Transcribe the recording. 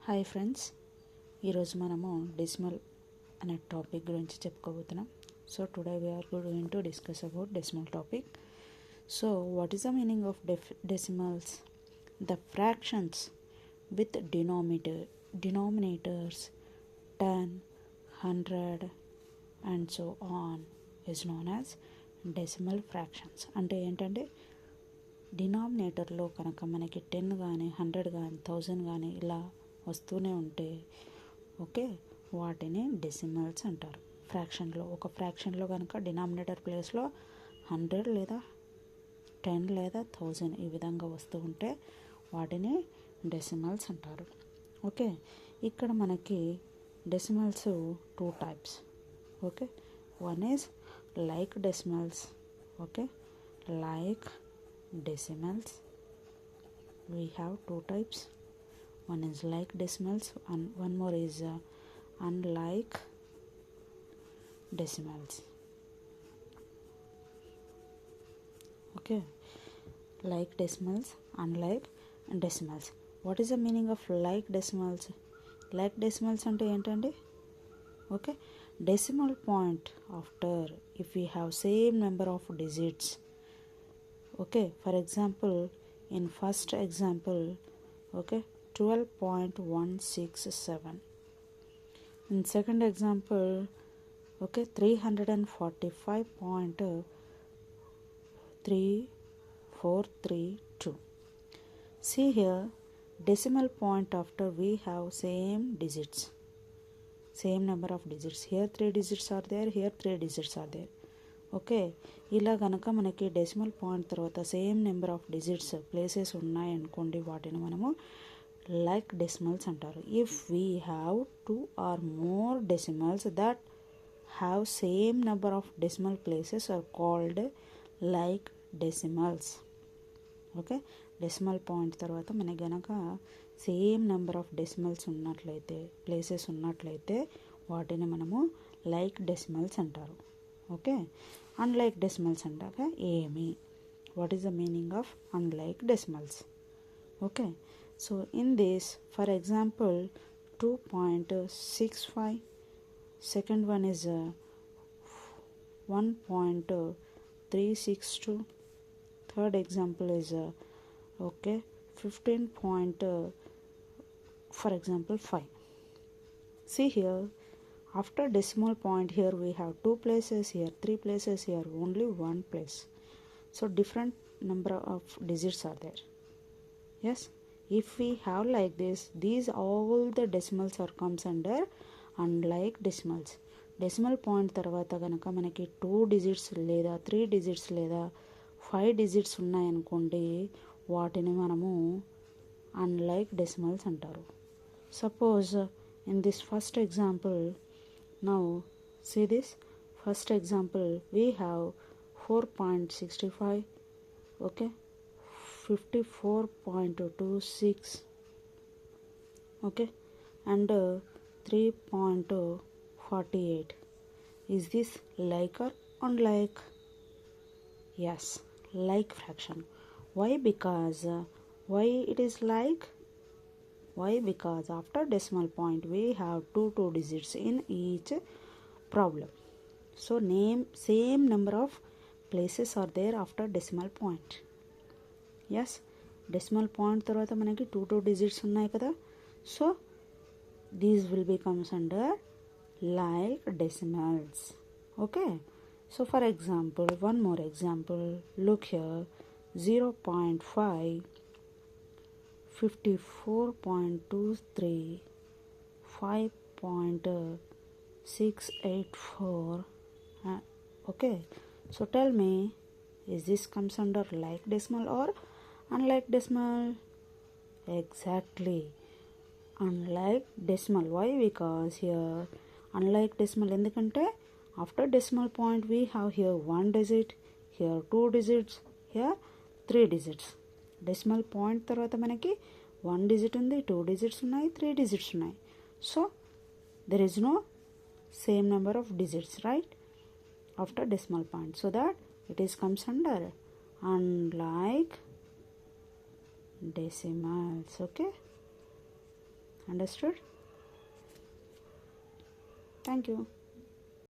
Hi friends, ఈరోజు మనము decimal అనే టాపిక్ గురించి చెప్పుకోబోతున్నాం. So today we are going to discuss about decimal topic. So what is the meaning of decimals? The fractions with denominators 10, 100 and so on is known as decimal fractions. అంటే ఏంటంటే డినామినేటర్లో కనుక మనకి 10 కానీ 100 కానీ 1000 కానీ ఇలా వస్తూనే ఉంటే వాటిని డెసిమల్స్ అంటారు. ఒక ఫ్రాక్షన్లో కనుక డినామినేటర్ ప్లేస్లో 100 లేదా 10 లేదా 1000 ఈ విధంగా వస్తూ ఉంటే వాటిని డెసిమల్స్ అంటారు. ఇక్కడ మనకి decimals 2 types. One is like decimals. Like decimals we have 2 types. One is like decimals and one more is unlike decimals. Like decimals, unlike decimals. What is the meaning of like decimals? Like decimals ante entandi? Decimal point after if we have same number of digits. For example, in first example 12.167. in second example 345.3432. see here, decimal point after we have same digits, same number of digits. Here 3 digits are there, here 3 digits are there. ఇలా కనుక మనకి decimal point తర్వాత same number of digits places ఉన్నాయనుకోండి, వాటిని మనము like decimals అంటారు. If we have 2 or more decimals that have same number of decimal places are called like decimals. Decimal point తర్వాత మనకి గనక సేమ్ నెంబర్ ఆఫ్ డెసిమల్స్ ఉన్నట్లయితే, places ఉన్నట్లయితే వాటిని మనము లైక్ డెసిమల్స్ అంటారు. అన్లైక్ డెసిమల్స్ అంటాక ఏమి? What is the meaning of unlike decimals? So in this, for example 2.65, second one is 1.362, third example is 15. For example 5. see here, after decimal point here we have 2 places, here 3 places, here only 1 place. So different number of digits are there. Yes, if we have like this, these all the decimals are comes under unlike decimals. decimal point తర్వాత కనుక మనకి 2 digits లేదా 3 digits లేదా 5 digits ఉన్నాయనుకోండి, వాటిని మనము unlike decimals అంటారు. suppose in this first example, now see this first example, we have 4.65, 54.26, and 3.48. is this like or unlike? Yes, like fraction. Why? Because why it is like? Why? Because after decimal point we have 2 digits in each problem. So same number of places are there after decimal point. Yes, decimal point తర్వాత మనకి 2 digits ఉన్నాయి కదా. So these will becomes under like decimals. So for example, one more example, look here, 0.5, 54.23, 5.684. So tell me, is this comes under like decimal or unlike decimal? Exactly, unlike decimal. Why? Because here unlike decimal ఎందుకంటే after decimal point we have here 1 digit, here 2 digits, here 3 digits. decimal point తర్వాత మనకి 1 digit ఉంది, 2 digits ఉన్నాయి, 3 digits ఉన్నాయి. So there is no same number of digits, right, after decimal point. So that it is comes under unlike decimals. Understood? Thank you.